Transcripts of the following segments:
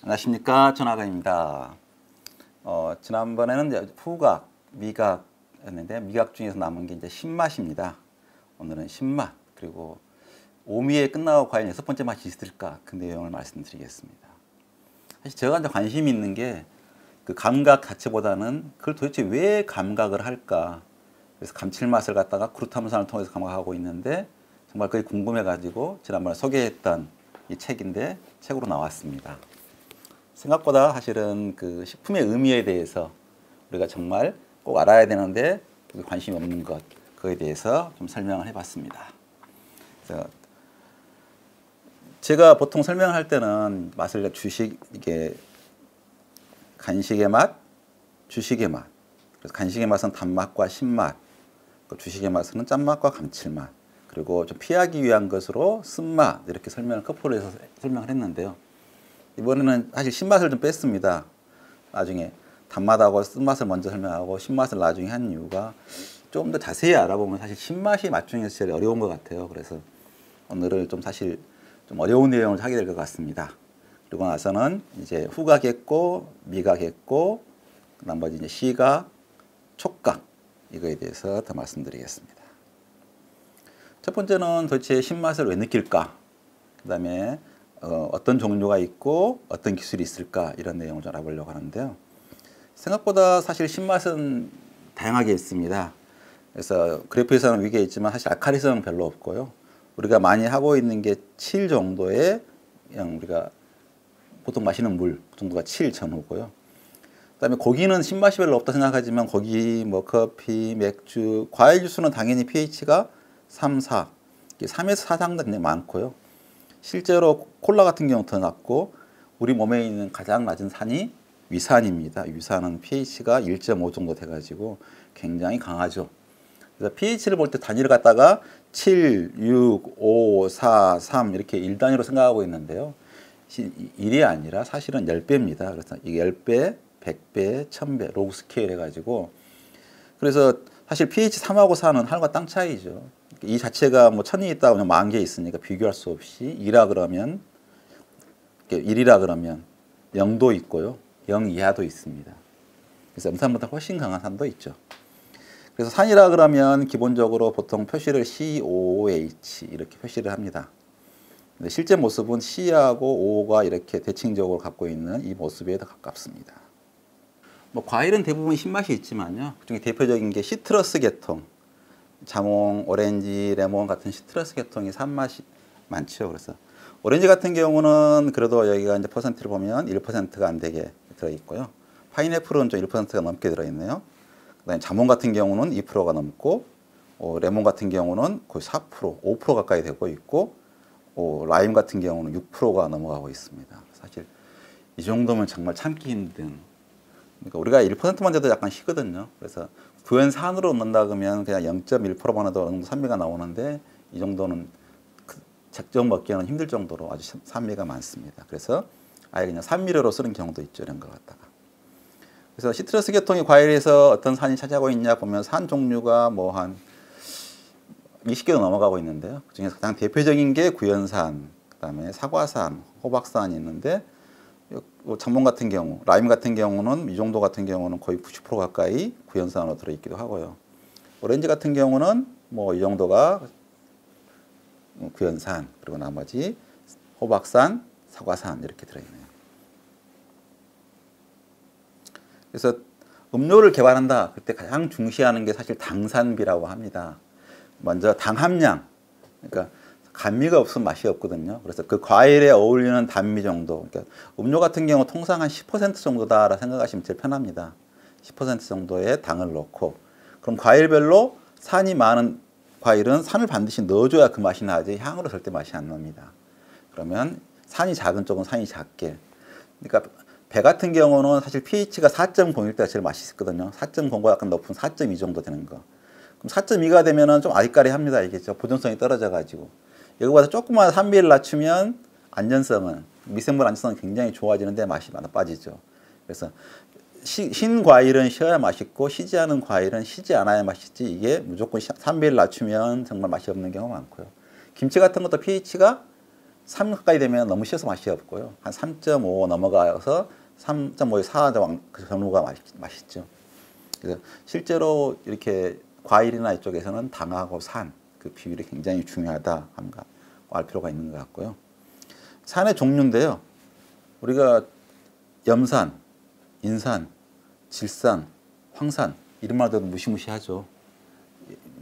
안녕하십니까, 전하가입니다. 지난번에는 이제 후각, 미각이었는데 미각 중에서 남은 게 이제 신맛입니다. 오늘은 신맛 그리고 오미에 끝나고 과연 6번째 맛이 있을까 그 내용을 말씀드리겠습니다. 사실 제가 이제 관심이 있는 게 그 감각 자체보다는 그걸 도대체 왜 감각을 할까? 그래서 감칠맛을 갖다가 그루타민산을 통해서 감각하고 있는데 정말 그게 궁금해가지고 지난번에 소개했던 이 책인데 책으로 나왔습니다. 생각보다 사실은 그 식품의 의미에 대해서 우리가 정말 꼭 알아야 되는데 관심이 없는 것, 그거에 대해서 좀 설명을 해봤습니다. 그래서 제가 보통 설명을 할 때는 맛을 이게 간식의 맛, 주식의 맛. 그래서 간식의 맛은 단맛과 신맛, 주식의 맛은 짠맛과 감칠맛, 그리고 좀 피하기 위한 것으로 쓴맛 이렇게 커프로 해서 설명을 했는데요. 이번에는 사실 신맛을 좀 뺐습니다. 나중에 단맛하고 쓴맛을 먼저 설명하고 신맛을 나중에 한 이유가 좀 더 자세히 알아보면 사실 신맛이 맛 중에서 제일 어려운 것 같아요. 그래서 오늘은 좀 사실 좀 어려운 내용을 하게 될 것 같습니다. 그리고 나서는 이제 후각했고 미각했고 나머지 이제 시각, 촉각 이거에 대해서 더 말씀드리겠습니다. 첫 번째는 도대체 신맛을 왜 느낄까? 그 다음에 어떤 종류가 있고 어떤 기술이 있을까 이런 내용을 좀 알아보려고 하는데요. 생각보다 사실 신맛은 다양하게 있습니다. 그래서 그래프에서는 위에 있지만 사실 알칼리성은 별로 없고요. 우리가 많이 하고 있는 게 7 정도의 그냥 우리가 보통 마시는 물 정도가 7 전후고요. 그다음에 고기는 신맛이 별로 없다 생각하지만 고기, 뭐 커피, 맥주, 과일 주스는 당연히 pH가 3, 4, 3에서 4 상당 굉장히 많고요. 실제로 콜라 같은 경우는 더 낮고 우리 몸에 있는 가장 낮은 산이 위산입니다. 위산은 pH가 1.5 정도 돼가지고 굉장히 강하죠. 그래서 pH를 볼 때 단위를 갖다가 7, 6, 5, 4, 3 이렇게 1단위로 생각하고 있는데요. 1이 아니라 사실은 10배입니다. 그래서 이게 10배, 100배, 1000배 로그 스케일 해가지고 그래서 사실 pH 3하고 4는 하늘과 땅 차이죠. 이 자체가 뭐 1000이 있다고 그냥 10,000개 있으니까 비교할 수 없이 1이라 그러면 0도 있고요. 0 이하도 있습니다. 그래서 염산보다 훨씬 강한 산도 있죠. 그래서 산이라 그러면 기본적으로 보통 표시를 COOH 이렇게 표시를 합니다. 근데 실제 모습은 C하고 O가 이렇게 대칭적으로 갖고 있는 이 모습에 더 가깝습니다. 뭐 과일은 대부분 신맛이 있지만요. 그중에 대표적인 게 시트러스 계통, 자몽, 오렌지, 레몬 같은 시트러스 계통이 산맛이 많죠. 그래서 오렌지 같은 경우는 그래도 여기가 이제 퍼센트를 보면 1%가 안 되게 들어 있고요. 파인애플은 좀 1%가 넘게 들어 있네요. 그다음에 자몽 같은 경우는 2%가 넘고, 레몬 같은 경우는 거의 4%, 5% 가까이 되고 있고, 라임 같은 경우는 6%가 넘어가고 있습니다. 사실 이 정도면 정말 참기 힘든. 그러니까 우리가 1%만 돼도 약간 시거든요. 그래서 구연산으로 넣는다 그러면 그냥 0.1%만 해도 어느 정도 산미가 나오는데 이 정도는 적정 먹기에는 힘들 정도로 아주 산미가 많습니다. 그래서 아예 그냥 산미료로 쓰는 경우도 있죠. 이런 걸 갖다가. 그래서 시트러스 계통의 과일에서 어떤 산이 차지하고 있냐 보면 산 종류가 뭐 한 20개도 넘어가고 있는데요. 그중에서 가장 대표적인 게 구연산, 그다음에 사과산, 호박산이 있는데 자몽 같은 경우, 라임 같은 경우는 이 정도 같은 경우는 거의 90% 가까이 구연산으로 들어있기도 하고요. 오렌지 같은 경우는 뭐 이 정도가 구연산, 그리고 나머지 호박산, 사과산 이렇게 들어있네요. 그래서 음료를 개발한다. 그때 가장 중시하는 게 사실 당산비라고 합니다. 먼저 당 함량, 그러니까 감미가 없으면 맛이 없거든요. 그래서 그 과일에 어울리는 단미 정도. 그러니까 음료 같은 경우 통상 한 10% 정도다라 생각하시면 제일 편합니다. 10% 정도의 당을 넣고, 그럼 과일별로 산이 많은 과일은 산을 반드시 넣어줘야 그 맛이 나지 향으로 절대 맛이 안 납니다. 그러면 산이 작은 쪽은 산이 작게. 그러니까 배 같은 경우는 사실 pH가 4.0일 때가 제일 맛있거든요. 4.0보다 약간 높은 4.2 정도 되는 거. 그럼 4.2가 되면은 좀 아리까리합니다. 이게 보존성이 떨어져가지고. 여기보다 조금만 산미를 낮추면 안전성은, 미생물 안전성은 굉장히 좋아지는데 맛이 많이 빠지죠. 그래서 신 과일은 쉬어야 맛있고 시지 않은 과일은 시지 않아야 맛있지, 이게 무조건 산미를 낮추면 정말 맛이 없는 경우가 많고요. 김치 같은 것도 pH가 3 가까이 되면 너무 쉬어서 맛이 없고요. 한 3.5 넘어가서 3.5에 4 그 정도가 맛있죠. 그래서 실제로 이렇게 과일이나 이쪽에서는 당하고 산 그 비율이 굉장히 중요하다 하는 거 알 필요가 있는 것 같고요. 산의 종류인데요. 우리가 염산, 인산, 질산, 황산 이름만 들어도 무시무시하죠.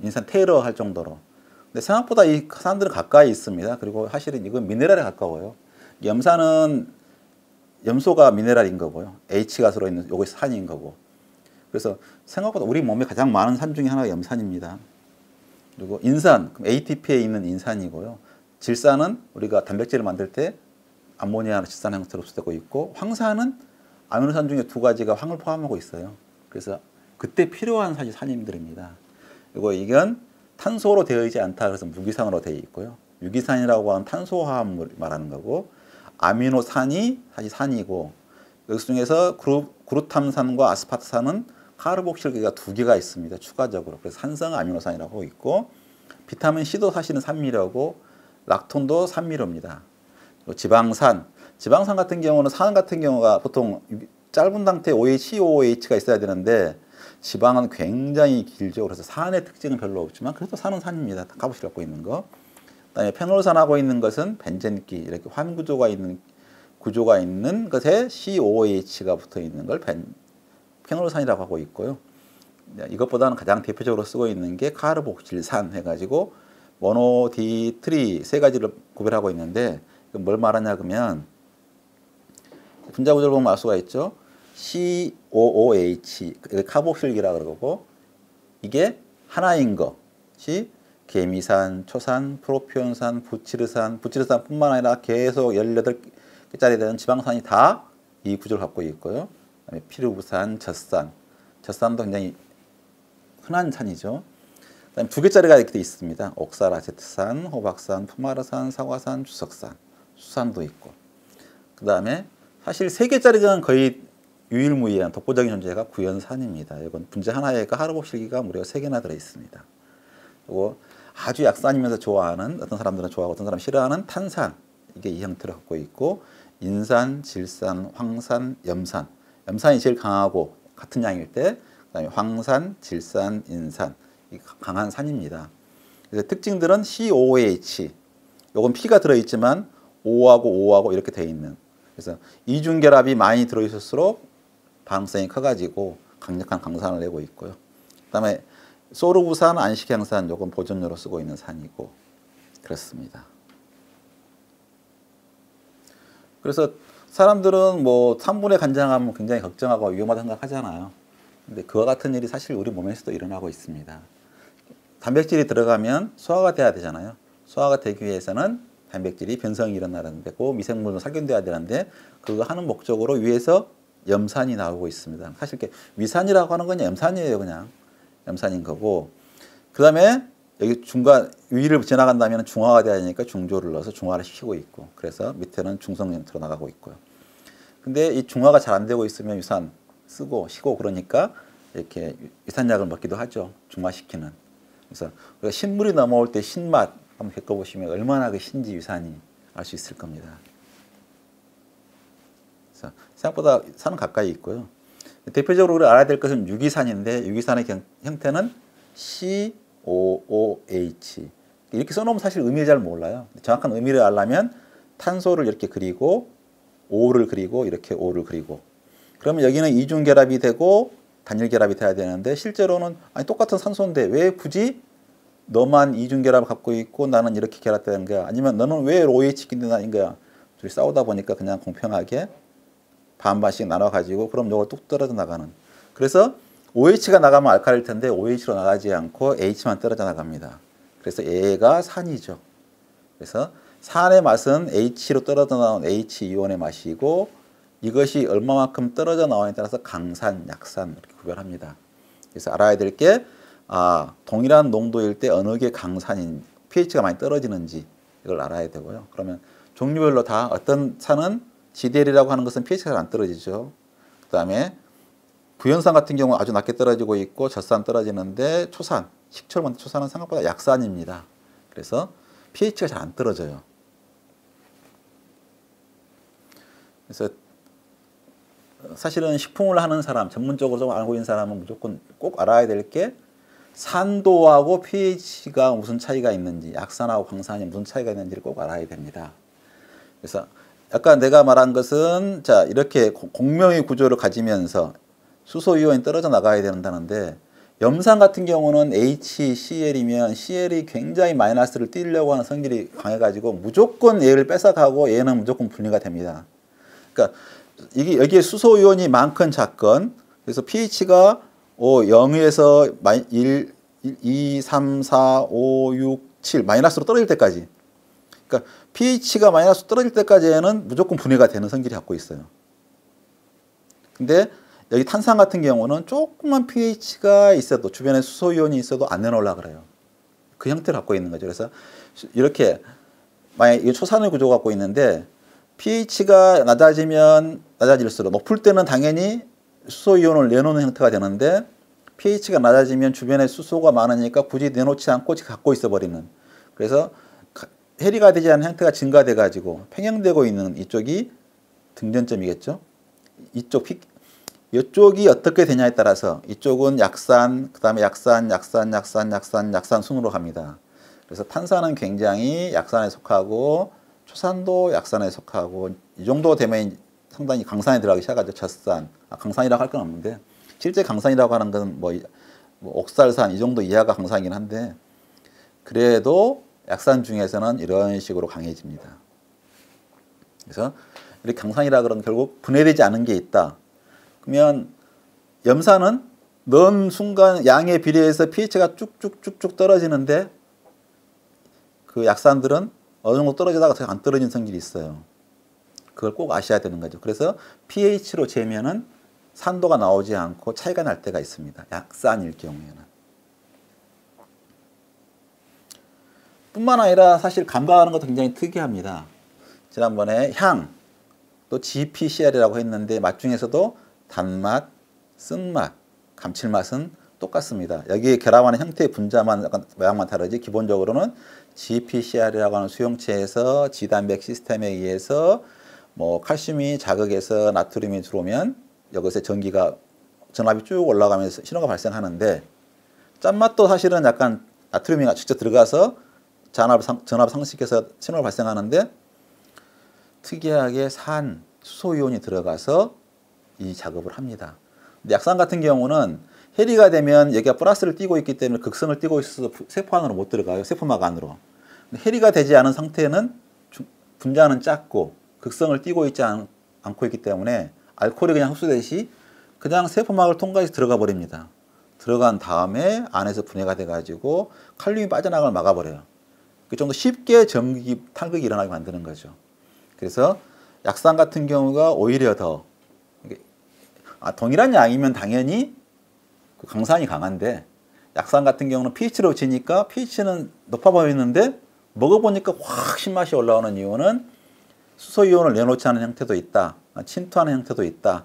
인산 테러 할 정도로. 근데 생각보다 이 산들은 가까이 있습니다. 그리고 사실은 이건 미네랄에 가까워요. 염산은 염소가 미네랄인 거고요. H가 들어있는 요것이 산인 거고. 그래서 생각보다 우리 몸에 가장 많은 산 중에 하나가 염산입니다. 그리고 인산, ATP에 있는 인산이고요. 질산은 우리가 단백질을 만들 때 암모니아나 질산 형태로 흡수되고 있고, 황산은 아미노산 중에 2가지가 황을 포함하고 있어요. 그래서 그때 필요한 사실 산임들입니다. 그리고 이건 탄소로 되어 있지 않다 그래서 무기산으로 되어 있고요. 유기산이라고 하는 탄소화합물 말하는 거고, 아미노산이 사실 산이고, 그 중에서 그루탐산과 아스파트산은 카르복실기가 2개가 있습니다. 추가적으로. 그래서 산성 아미노산이라고 있고, 비타민 C도 사실은 산미료고, 락톤도 산미료입니다. 지방산 같은 경우는 산 같은 경우가 보통 짧은 상태 OH, OOH가 있어야 되는데 지방은 굉장히 길죠. 그래서 산의 특징은 별로 없지만 그래도 산은 산입니다. 값을 갖고 있는 거. 그다음에 페놀산하고 있는 것은 벤젠기 이렇게 환 구조가 있는 것에 COOH가 붙어 있는 걸 페놀산이라고 하고 있고요. 이것보다는 가장 대표적으로 쓰고 있는 게 카르복실산 해가지고 모노, 디, 트리 3가지를 구별하고 있는데 뭘 말하냐 그러면 분자 구조를 보면 알 수가 있죠. COOH 카복실기라 그러고 이게 하나인 것이 개미산, 초산, 프로피온산, 부치르산뿐만 아니라 계속 18개짜리 되는 지방산이 다 이 구조를 갖고 있고요. 그다음에 피루부산, 젖산도 굉장히 흔한 산이죠. 그다음에 2개짜리가 이렇게 있습니다. 옥사라제트산, 호박산, 푸마르산, 사과산, 주석산, 수산도 있고. 그 다음에 사실 3개짜리는 거의 유일무이한 독보적인 존재가 구연산입니다. 이건 분자 하나에 카르복실기가 무려 3개나 들어 있습니다. 그리고 아주 약산이면서 좋아하는, 어떤 사람들은 좋아하고 어떤 사람은 싫어하는 탄산, 이게 이 형태를 갖고 있고, 인산, 질산, 황산, 염산. 염산이 제일 강하고 같은 양일 때, 그다음에 황산, 질산, 인산, 이 강한 산입니다. 그래서 특징들은 COOH, 요건 P가 들어있지만 O하고 이렇게 되어 있는. 그래서 이중결합이 많이 들어있을수록 반응성이 커가지고 강력한 강산을 내고 있고요. 그다음에 소르부산, 안식향산, 요건 보존료로 쓰고 있는 산이고 그렇습니다. 그래서 사람들은 뭐 3분의 간장하면 굉장히 걱정하고 위험하다 생각하잖아요. 근데 그와 같은 일이 사실 우리 몸에서도 일어나고 있습니다. 단백질이 들어가면 소화가 돼야 되잖아요. 소화가 되기 위해서는 단백질이 변성이 일어나는 데고 미생물도 살균돼야 되는데 그거 하는 목적으로 위에서 염산이 나오고 있습니다. 사실 이렇게 위산이라고 하는 건 염산이에요. 그냥 염산인 거고, 그 다음에 여기 위를 지나간다면 중화가 돼야 되니까 중조를 넣어서 중화를 시키고 있고, 그래서 밑에는 중성형태로 나가고 있고요. 근데 이 중화가 잘 안 되고 있으면 위산 쉬고 그러니까 이렇게 위산약을 먹기도 하죠. 중화시키는. 그래서 우리가 신물이 넘어올 때 신맛 한번 겪어보시면 얼마나 그 신지 위산이 알 수 있을 겁니다. 그래서 생각보다 산은 가까이 있고요. 대표적으로 우리가 알아야 될 것은 유기산인데, 유기산의 형태는 COOH. 이렇게 써놓으면 사실 의미를 잘 몰라요. 정확한 의미를 알려면 탄소를 이렇게 그리고 O를 그리고 이렇게 O를 그리고, 그러면 여기는 이중결합이 되고 단일결합이 돼야 되는데 실제로는 아니 똑같은 산소인데 왜 굳이 너만 이중결합을 갖고 있고 나는 이렇게 결합되는 거야? 아니면 너는 왜 OH인데 나인 거야? 둘이 싸우다 보니까 그냥 공평하게 반반씩 나눠가지고 그럼 요거 뚝 떨어져 나가는. 그래서 OH가 나가면 알칼리일 텐데 OH로 나가지 않고 H만 떨어져 나갑니다. 그래서 얘가 산이죠. 그래서 산의 맛은 H로 떨어져 나온 H-이온의 맛이고, 이것이 얼마만큼 떨어져 나오냐에 따라서 강산, 약산 이렇게 구별합니다. 그래서 알아야 될 게 동일한 농도일 때 어느 게 강산인, pH가 많이 떨어지는지 이걸 알아야 되고요. 그러면 종류별로 다 어떤 산은 지대리라고 하는 것은 pH가 잘 안 떨어지죠. 그 다음에 구연산 같은 경우는 아주 낮게 떨어지고 있고 젖산 떨어지는데 초산, 식초를 만든 초산은 생각보다 약산입니다. 그래서 pH가 잘 안 떨어져요. 그래서 사실은 식품을 하는 사람, 전문적으로 좀 알고 있는 사람은 무조건 꼭 알아야 될 게 산도하고 pH가 무슨 차이가 있는지, 약산하고 광산이 무슨 차이가 있는지를 꼭 알아야 됩니다. 그래서 아까 내가 말한 것은 자 이렇게 공명의 구조를 가지면서 수소 이온이 떨어져 나가야 된다는데 염산 같은 경우는 HCl이면 Cl이 굉장히 마이너스를 띄려고 하는 성질이 강해가지고 무조건 얘를 뺏어가고 얘는 무조건 분리가 됩니다. 그러니까 이게 여기에 수소 이온이 많건 작건 그래서 pH가 0에서 1, 2, 3, 4, 5, 6, 7 마이너스로 떨어질 때까지 그러니까 pH가 마이너스 떨어질 때까지는 무조건 분해가 되는 성질이 갖고 있어요. 근데 여기 탄산 같은 경우는 조금만 pH가 있어도 주변에 수소 이온이 있어도 안 내놓으려고 그래요. 그 형태를 갖고 있는 거죠. 그래서 이렇게 만약 이 초산의 구조 갖고 있는데 pH가 낮아질수록 높을 때는 당연히 수소 이온을 내놓는 형태가 되는데 pH가 낮아지면 주변에 수소가 많으니까 굳이 내놓지 않고 갖고 있어 버리는 그래서 해리가 되지 않은 형태가 증가돼 가지고 팽형되고 있는 이쪽이 등전점이겠죠. 이쪽이 어떻게 되냐에 따라서 이쪽은 약산, 그 다음에 약산 순으로 갑니다. 그래서 탄산은 굉장히 약산에 속하고 초산도 약산에 속하고 이 정도 되면 상당히 강산에 들어가기 시작하죠. 젖산. 강산이라고 할 건 없는데 실제 강산이라고 하는 건 뭐 옥살산 이 정도 이하가 강산이긴 한데 그래도 약산 중에서는 이런 식으로 강해집니다. 그래서 이렇게 강산이라 그러면 결국 분해되지 않은 게 있다. 그러면 염산은 넣은 순간 양에 비례해서 pH가 쭉쭉쭉쭉 떨어지는데 그 약산들은 어느 정도 떨어지다가 안 떨어진 성질이 있어요. 그걸 꼭 아셔야 되는 거죠. 그래서 pH로 재면은 산도가 나오지 않고 차이가 날 때가 있습니다. 약산일 경우에는. 뿐만 아니라 사실 감각하는 것도 굉장히 특이합니다. 지난번에 향, 또 GPCR이라고 했는데 맛 중에서도 단맛, 쓴맛, 감칠맛은 똑같습니다. 여기에 결합하는 형태의 분자만 약간 모양만 다르지 기본적으로는 GPCR이라고 하는 수용체에서 지단백 시스템에 의해서 뭐 칼슘이 자극해서 나트륨이 들어오면 여기서 전압이 쭉 올라가면서 신호가 발생하는데 짠맛도 사실은 약간 나트륨이 직접 들어가서 전압 상식해서 신호가 발생하는데 특이하게 수소이온이 들어가서 이 작업을 합니다. 근데 약산 같은 경우는 해리가 되면 여기가 플러스를 띠고 있기 때문에 극성을 띠고 있어서 세포 안으로 못 들어가요. 세포막 안으로. 해리가 되지 않은 상태는 분자는 작고 극성을 띠고 있지 않고 있기 때문에 알코올이 그냥 흡수되듯이 그냥 세포막을 통과해서 들어가 버립니다. 들어간 다음에 안에서 분해가 돼가지고 칼륨이 빠져나가는 걸 막아버려요. 좀 더 쉽게 탈극이 일어나게 만드는 거죠. 그래서 약산 같은 경우가 오히려 더 동일한 양이면 당연히 강산이 강한데 약산 같은 경우는 pH로 지니까 pH는 높아 보이는데 먹어보니까 확 신맛이 올라오는 이유는 수소이온을 내놓지 않은 형태도 있다. 침투하는 형태도 있다.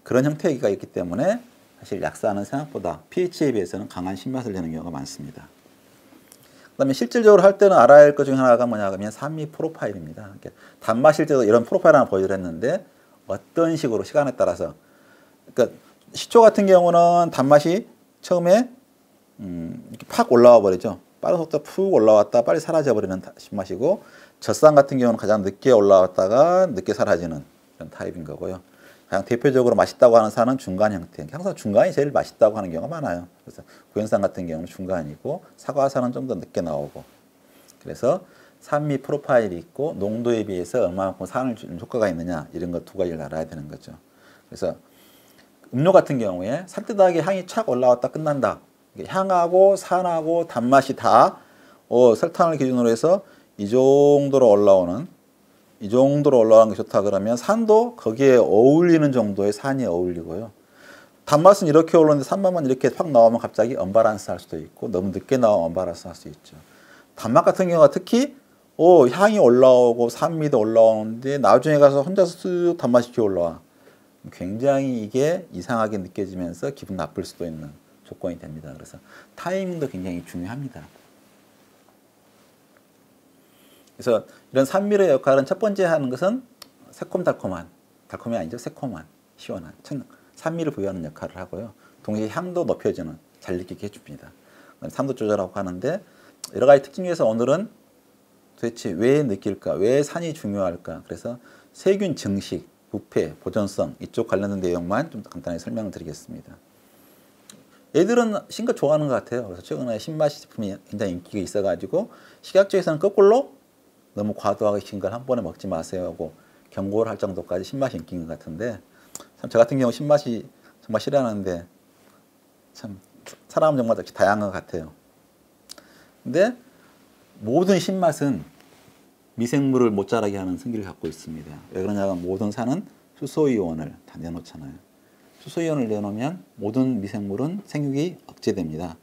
그런 형태가 있기 때문에 사실 약산은 생각보다 pH에 비해서는 강한 신맛을 내는 경우가 많습니다. 그 다음에 실질적으로 할 때는 알아야 할 것 중에 하나가 뭐냐면 산미 프로파일입니다. 단맛일 때도 이런 프로파일 하나 보여드렸는데 어떤 식으로 시간에 따라서 그러니까 식초 같은 경우는 단맛이 처음에 이렇게 팍 올라와 버리죠. 빠른 속도로 푹 올라왔다 빨리 사라져 버리는 신맛이고 젖산 같은 경우는 가장 늦게 올라왔다가 늦게 사라지는 그런 타입인 거고요. 가장 대표적으로 맛있다고 하는 산은 중간 형태. 항상 중간이 제일 맛있다고 하는 경우가 많아요. 그래서 구연산 같은 경우는 중간이고 사과산은 좀 더 늦게 나오고 그래서 산미 프로파일이 있고 농도에 비해서 얼마만큼 산을 주는 효과가 있느냐 이런 것 두 가지를 알아야 되는 거죠. 그래서 음료 같은 경우에 산뜻하게 향이 착 올라왔다 끝난다. 향하고 산하고 단맛이 다 설탕을 기준으로 해서 이 정도로 올라오는 게 좋다 그러면 산도 거기에 어울리는 정도의 산이 어울리고요. 단맛은 이렇게 오르는데 산맛만 이렇게 확 나오면 갑자기 언밸런스 할 수도 있고 너무 늦게 나오면 언밸런스 할 수 있죠. 단맛 같은 경우가 특히 향이 올라오고 산미도 올라오는데 나중에 가서 혼자서 쓱 단맛이 이렇게 올라와. 굉장히 이게 이상하게 느껴지면서 기분 나쁠 수도 있는 조건이 됩니다. 그래서 타이밍도 굉장히 중요합니다. 그래서 이런 산미의 역할은 첫 번째 하는 것은 새콤달콤한 달콤이 아니죠. 새콤한, 시원한, 산미를 부여하는 역할을 하고요. 동시에 향도 높여주는, 잘 느끼게 해줍니다. 산도 조절하고 하는데 여러 가지 특징 중에서 오늘은 도대체 왜 느낄까? 왜 산이 중요할까? 그래서 세균 증식, 부패, 보존성 이쪽 관련된 내용만 좀 간단히 설명을 드리겠습니다. 애들은 신것 좋아하는 것 같아요. 그래서 최근에 신맛 제품이 굉장히 인기가 있어가지고 식약처에서는 거꾸로 너무 과도하게 신 걸 한 번에 먹지 마세요 하고 경고를 할 정도까지 신맛이 인기인 것 같은데 참 저 같은 경우 신맛이 정말 싫어하는데 참 사람은 정말 다양한 것 같아요. 근데 모든 신맛은 미생물을 못 자라게 하는 성질을 갖고 있습니다. 왜 그러냐면 모든 산은 수소이온을 다 내놓잖아요. 수소이온을 내놓으면 모든 미생물은 생육이 억제됩니다.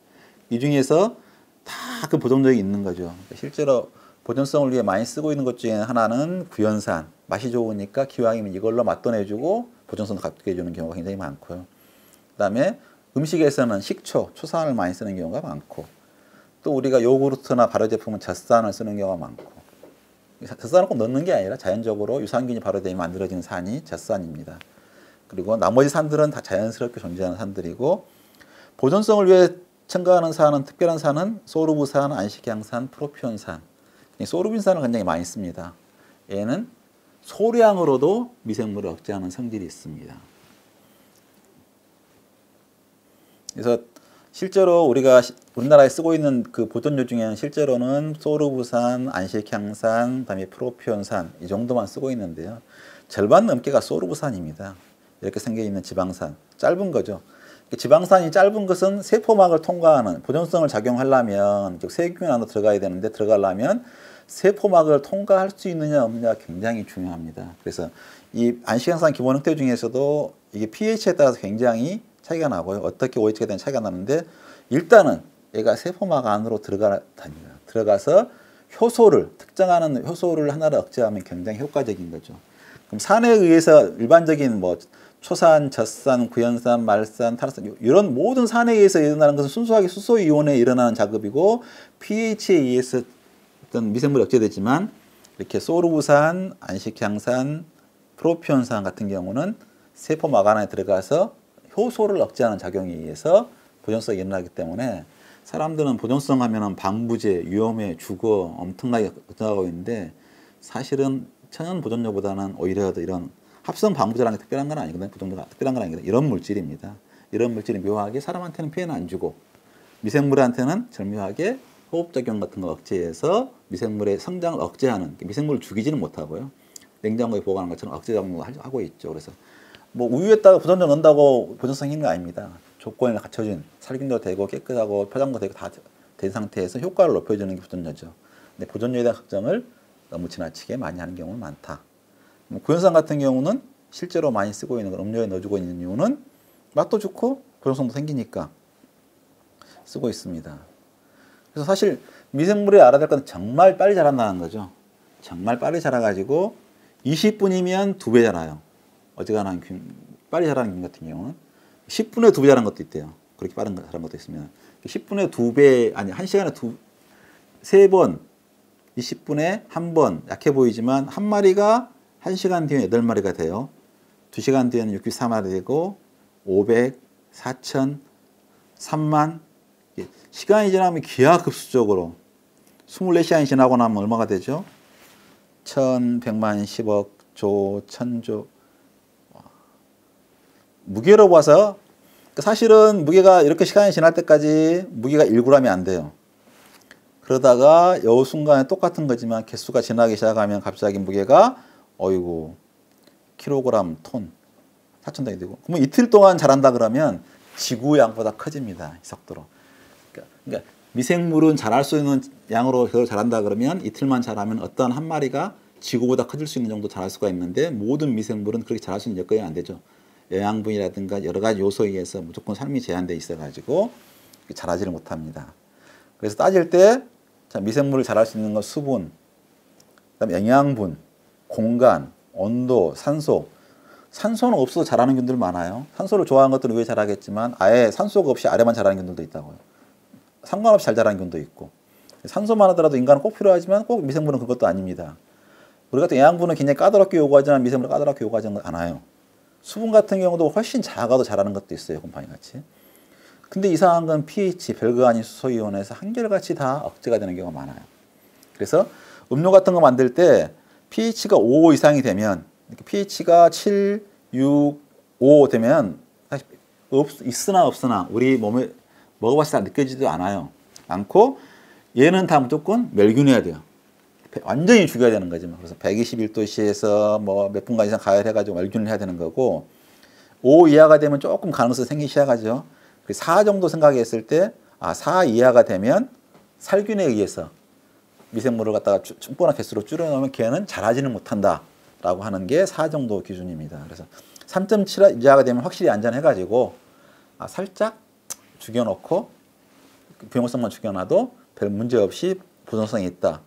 이 중에서 다 그 보존력이 있는 거죠. 실제로 보존성을 위해 많이 쓰고 있는 것 중에 하나는 구연산. 맛이 좋으니까 기왕이면 이걸로 맛도 내주고 보존성도 갖게 해주는 경우가 굉장히 많고요. 그 다음에 음식에서는 식초, 초산을 많이 쓰는 경우가 많고 또 우리가 요구르트나 발효 제품은 젖산을 쓰는 경우가 많고 젖산을 꼭 넣는 게 아니라 자연적으로 유산균이 발효되면 만들어지는 산이 젖산입니다. 그리고 나머지 산들은 다 자연스럽게 존재하는 산들이고 보존성을 위해 첨가하는 산은 특별한 산은 소르브산, 안식향산, 프로피온산 소르빈산을 굉장히 많이 씁니다. 얘는 소량으로도 미생물을 억제하는 성질이 있습니다. 그래서 실제로 우리나라에 쓰고 있는 그 보존료 중에는 실제로는 소르브산, 안식향산, 그다음에 프로피온산 이 정도만 쓰고 있는데요. 절반 넘게가 소르브산입니다. 이렇게 생겨 있는 지방산, 짧은 거죠. 지방산이 짧은 것은 세포막을 통과하는 보존성을 작용하려면 세균 안으로 들어가야 되는데 들어가려면 세포막을 통과할 수 있느냐 없느냐가 굉장히 중요합니다. 그래서 이 안식향산 기본 형태 중에서도 이게 pH에 따라서 굉장히 차이가 나고요. 어떻게 OH가 되는 차이가 나는데 일단은 얘가 세포막 안으로 들어가서 효소를 특정하는 효소를 하나를 억제하면 굉장히 효과적인 거죠. 그럼 산에 의해서 일반적인 뭐 초산, 젖산, 구연산, 말산, 탈산 이런 모든 산에 의해서 일어나는 것은 순수하게 수소 이온에 일어나는 작업이고 pH에 의해서 어떤 미생물이 억제되지만 이렇게 소르브산, 안식향산, 프로피온산 같은 경우는 세포막 안에 들어가서 효소를 억제하는 작용에 의해서 보존성이 일어나기 때문에 사람들은 보존성 하면은 방부제, 위험해, 죽어 엄청나게 걱정하고 있는데 사실은 천연 보존료보다는 오히려 이런 합성 방부제라는 게 특별한 건 아니거든요. 보존료가 특별한 건 아니거든요. 이런 물질입니다. 이런 물질이 묘하게 사람한테는 피해는 안 주고 미생물한테는 절묘하게 호흡작용 같은 거 억제해서 미생물의 성장을 억제하는 미생물을 죽이지는 못하고요. 냉장고에 보관하는 것처럼 억제작용을 하고 있죠. 그래서 뭐 우유에다가 보존료 넣는다고 보존성이 있는 거 아닙니다. 조건에 갖춰진 살균도 되고 깨끗하고 포장도 되고 다 된 상태에서 효과를 높여주는 게 보존료죠. 근데 보존료에 대한 걱정을 너무 지나치게 많이 하는 경우는 많다. 구연산 같은 경우는 실제로 많이 쓰고 있는 걸 음료에 넣어주고 있는 이유는 맛도 좋고 보존성도 생기니까 쓰고 있습니다. 그래서 사실 미생물이 알아야 될 건 정말 빨리 자란다는 거죠. 정말 빨리 자라가지고 20분이면 2배 자라요. 어지간한 빨리 자라는 균 같은 경우는 10분에 2배 자라는 것도 있대요. 그렇게 빠른 자라는 것도 있으면 10분에 2배 아니 1시간에 3번 20분에 1번 약해 보이지만 한 마리가 1시간 뒤에 8마리가 돼요. 2시간 뒤에는 64마리 되고 500, 4천, 3만 시간이 지나면 기하급수적으로 24시간이 지나고 나면 얼마가 되죠? 1100만, 10억, 조, 천조 무게로 봐서 사실은 무게가 이렇게 시간이 지날 때까지 무게가 1g이 안 돼요. 그러다가 요 순간에 똑같은 거지만 개수가 지나기 시작하면 갑자기 무게가 어이구 킬로그램, 톤, 4,000단위 되고 그러면 이틀 동안 자란다 그러면 지구 양보다 커집니다. 이 속도로. 그러니까 미생물은 자랄 수 있는 양으로 자란다 그러면 이틀만 자라면 어떤 한 마리가 지구보다 커질 수 있는 정도 자랄 수가 있는데 모든 미생물은 그렇게 자랄 수 있는 여건이 안 되죠. 영양분이라든가 여러 가지 요소에 의해서 무조건 삶이 제한되어 있어가지고 자라지를 못합니다. 그래서 따질 때 미생물을 자랄 수 있는 건 수분, 그다음에 영양분, 공간, 온도, 산소. 산소는 없어도 자라는 균들 많아요. 산소를 좋아하는 것들은 위에 자라겠지만 아예 산소가 없이 아래만 자라는 균들도 있다고요. 상관없이 잘 자라는 균도 있고 산소만 하더라도 인간은 꼭 필요하지만 꼭 미생물은 그것도 아닙니다. 우리 같은 영양분은 굉장히 까다롭게 요구하지만 미생물은 까다롭게 요구하지 않아요. 수분 같은 경우도 훨씬 작아도 잘하는 것도 있어요. 곰팡이 같이. 근데 이상한 건 pH, 별거 아닌 수소이온에서 한결같이 다 억제가 되는 경우가 많아요. 그래서 음료 같은 거 만들 때 pH가 5 이상이 되면, pH가 7, 6, 5 되면 있으나 없으나 우리 몸에 먹어봤을 때 느껴지지도 않고 얘는 다 무조건 멸균해야 돼요. 완전히 죽여야 되는 거지. 그래서 121도씨에서 뭐 몇 분간 이상 가열해가지고 멸균을 해야 되는 거고, 5 이하가 되면 조금 가능성이 생기기 시작하죠. 4 정도 생각했을 때, 4 이하가 되면 살균에 의해서 미생물을 갖다가 충분한 개수로 줄여놓으면 걔는 자라지는 못한다라고 하는 게 4 정도 기준입니다. 그래서 3.7 이하가 되면 확실히 안전해가지고 살짝 죽여놓고 병원성만 죽여놔도 별 문제 없이 보존성이 있다.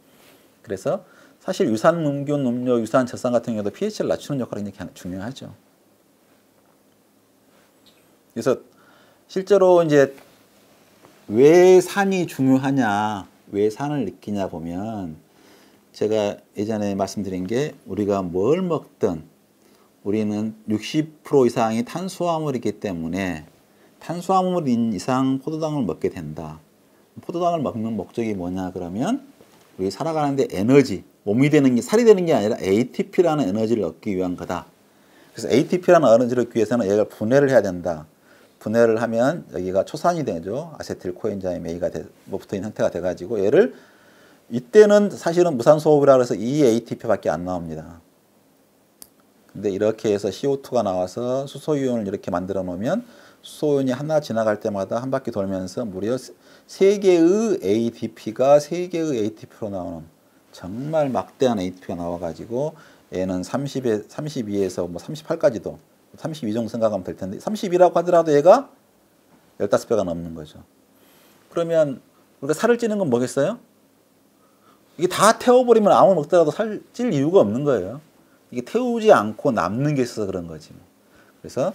그래서 사실 유산균 음료, 유산젖산 같은 경우도 pH를 낮추는 역할이 굉장히 중요하죠. 그래서 실제로 이제 왜 산이 중요하냐, 왜 산을 느끼냐 보면, 제가 예전에 말씀드린 게 우리가 뭘 먹든 우리는 60% 이상이 탄수화물이기 때문에 탄수화물 이상 포도당을 먹게 된다. 포도당을 먹는 목적이 뭐냐 그러면 우리 살아가는데 에너지, 몸이 되는 게, 살이 되는 게 아니라 ATP라는 에너지를 얻기 위한 거다. 그래서 ATP라는 에너지를 얻기 위해서는 얘가 분해를 해야 된다. 분해를 하면 여기가 초산이 되죠. 아세틸 코엔자임 A가 붙어있는 형태가 돼가지고 얘를, 이때는 사실은 무산소호흡이라 해서 이 ATP밖에 안 나옵니다. 근데 이렇게 해서 CO2가 나와서 수소이온을 이렇게 만들어 놓으면 수소이온이 하나 지나갈 때마다 한 바퀴 돌면서 무려 3개의 ATP가 3개의 ATP로 나오는 정말 막대한 ATP가 나와가지고 얘는 32에서 뭐 38까지도 32 정도 생각하면 될 텐데 32라고 하더라도 얘가 15배가 넘는 거죠. 그러면 우리가 살을 찌는 건 뭐겠어요? 이게 다 태워버리면 아무리 먹더라도 살 찔 이유가 없는 거예요. 이게 태우지 않고 남는 게 있어서 그런 거지. 그래서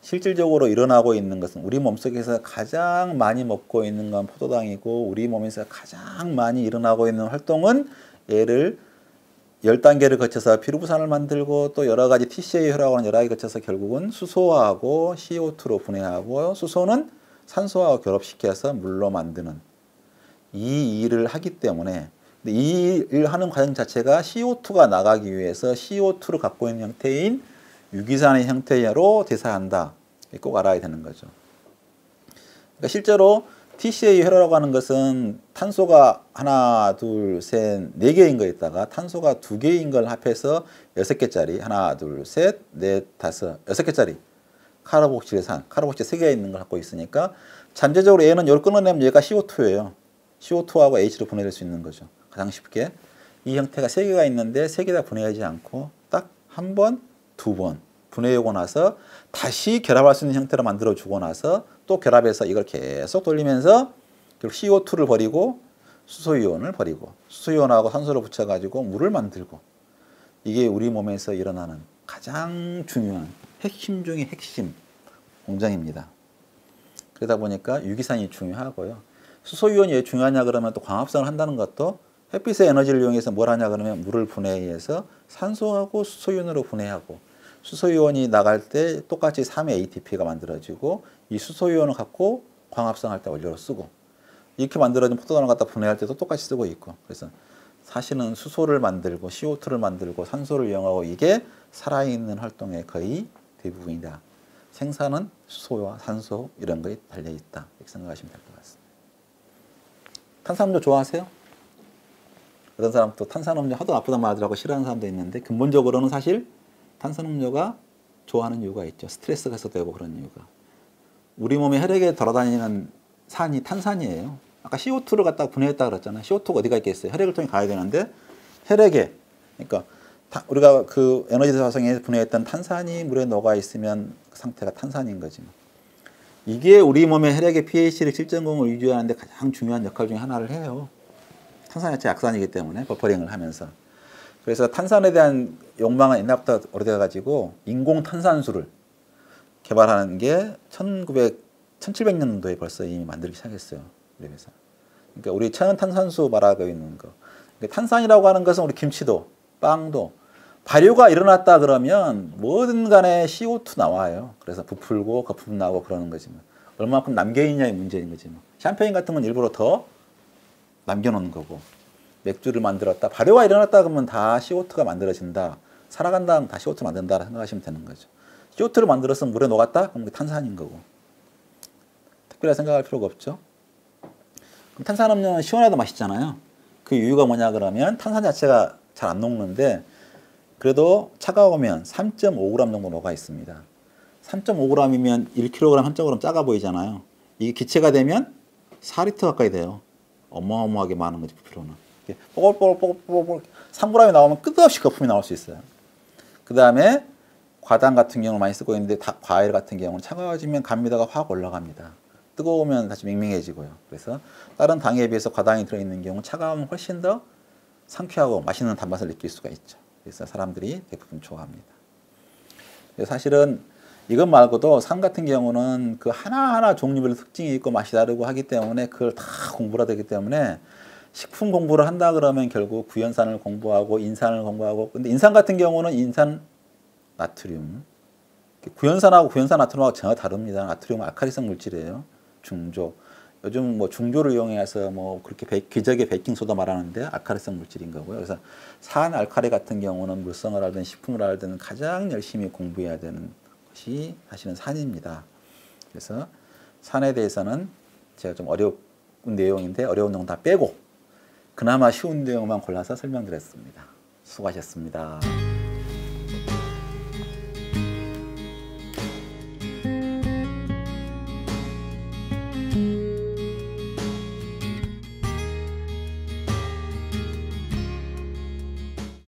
실질적으로 일어나고 있는 것은 우리 몸속에서 가장 많이 먹고 있는 건 포도당이고, 우리 몸에서 가장 많이 일어나고 있는 활동은 얘를 10단계를 거쳐서 피루부산을 만들고 또 여러 가지 TCA 혈액하고 여러 가지 거쳐서 결국은 수소하고 CO2로 분해하고, 수소는 산소하고 결합시켜서 물로 만드는 이 일을 하기 때문에, 이 일을 하는 과정 자체가 CO2가 나가기 위해서 CO2를 갖고 있는 형태인 유기산의 형태로 대사한다. 꼭 알아야 되는 거죠. 그러니까 실제로 TCA 혈액이라고 하는 것은 탄소가 하나, 둘, 셋, 4개인 거 있다가 탄소가 2개인 걸 합해서 6개짜리, 하나, 둘, 셋, 넷, 다섯, 6개짜리 카르복실산, 카르복실 3개 있는 걸 갖고 있으니까 잠재적으로 얘는 이걸 끊어내면 얘가 CO2예요. CO2하고 H로 분해될 수 있는 거죠. 가장 쉽게. 이 형태가 3개가 있는데 3개 다 분해하지 않고 딱 한 번, 2번 분해하고 나서 다시 결합할 수 있는 형태로 만들어주고 나서 또 결합해서 이걸 계속 돌리면서 CO2를 버리고 수소이온을 버리고 수소이온하고 산소를 붙여가지고 물을 만들고, 이게 우리 몸에서 일어나는 가장 중요한 핵심 중의 핵심 공정입니다. 그러다 보니까 유기산이 중요하고요. 수소이온이 왜 중요하냐 그러면 또 광합성을 한다는 것도 햇빛의 에너지를 이용해서 뭘 하냐 그러면 물을 분해해서 산소하고 수소이온으로 분해하고, 수소이온이 나갈 때 똑같이 3의 ATP가 만들어지고 이 수소이온을 갖고 광합성할 때 원료로 쓰고, 이렇게 만들어진 포도당을 갖다 분해할 때도 똑같이 쓰고 있고, 그래서 사실은 수소를 만들고 CO2를 만들고 산소를 이용하고 이게 살아있는 활동의 거의 대부분이다. 생산은 수소와 산소 이런 거에 달려있다. 이렇게 생각하시면 될 것 같습니다. 탄산음료 좋아하세요? 어떤 사람 또 탄산음료 하도 나쁘단 말하더라고 싫어하는 사람도 있는데, 근본적으로는 사실 탄산음료가 좋아하는 이유가 있죠. 스트레스가 해소되고 그런 이유가. 우리 몸에 혈액에 돌아다니는 산이 탄산이에요. 아까 CO2를 갖다가 분해했다 그랬잖아요. CO2가 어디가 있겠어요? 혈액을 통해 가야 되는데 혈액에, 그러니까 우리가 그 에너지 대사성에 분해했던 탄산이 물에 녹아 있으면 그 상태가 탄산인 거지. 이게 우리 몸의 혈액의 pH를 7.0을 유지하는데 가장 중요한 역할 중에 하나를 해요. 탄산 자체 약산이기 때문에 버퍼링을 하면서. 그래서 탄산에 대한 욕망은 옛날부터 오래돼가지고 인공 탄산수를 개발하는 게 1700년도에 벌써 이미 만들기 시작했어요. 우리 회사. 그러니까 우리 천연 탄산수 말하고 있는 거. 탄산이라고 하는 것은 우리 김치도 빵도. 발효가 일어났다 그러면 뭐든 간에 CO2 나와요. 그래서 부풀고 거품 나고 그러는 거지 뭐. 얼마만큼 남겨있냐의 문제인 거지 뭐. 샴페인 같은 건 일부러 더 남겨놓는 거고. 맥주를 만들었다. 발효가 일어났다 그러면 다 CO2가 만들어진다. 살아간다 하면 다 CO2 만든다 생각하시면 되는 거죠. CO2를 만들어서 물에 녹았다? 그럼 그게 탄산인 거고. 특별히 생각할 필요가 없죠. 그럼 탄산음료는 시원해도 맛있잖아요. 그 이유가 뭐냐 그러면 탄산 자체가 잘 안 녹는데 그래도 차가우면 3.5g 정도 녹아 있습니다. 3.5g이면 1kg, 3.5g 작아 보이잖아요. 이게 기체가 되면 4리터 가까이 돼요. 어마어마하게 많은 거지, 부피로는. 뽀글뽀글 3g이 나오면 끝없이 거품이 나올 수 있어요. 그 다음에 과당 같은 경우는 많이 쓰고 있는데 과일 같은 경우는 차가워지면 감미도가 확 올라갑니다. 뜨거우면 다시 밍밍해지고요. 그래서 다른 당에 비해서 과당이 들어있는 경우는 차가우면 훨씬 더 상쾌하고 맛있는 단맛을 느낄 수가 있죠. 그래서 사람들이 대부분 좋아합니다. 사실은 이것 말고도 산 같은 경우는 그 하나하나 종류별로 특징이 있고 맛이 다르고 하기 때문에 그걸 다 공부를 되기 때문에 식품 공부를 한다 그러면 결국 구연산을 공부하고 인산을 공부하고 근데 인산 같은 경우는 인산 나트륨 구연산하고 구연산 나트륨하고 전혀 다릅니다. 나트륨은 알칼리성 물질이에요. 중조. 요즘 뭐 중조를 이용해서 뭐 그렇게 기적의 베이킹소다 말하는데 알칼리성 물질인 거고요. 그래서 산 알칼리 같은 경우는 물성을 알든 식품을 알든 가장 열심히 공부해야 되는 것이 사실은 산입니다. 그래서 산에 대해서는 제가 좀 어려운 내용인데 어려운 내용 다 빼고 그나마 쉬운 내용만 골라서 설명드렸습니다. 수고하셨습니다.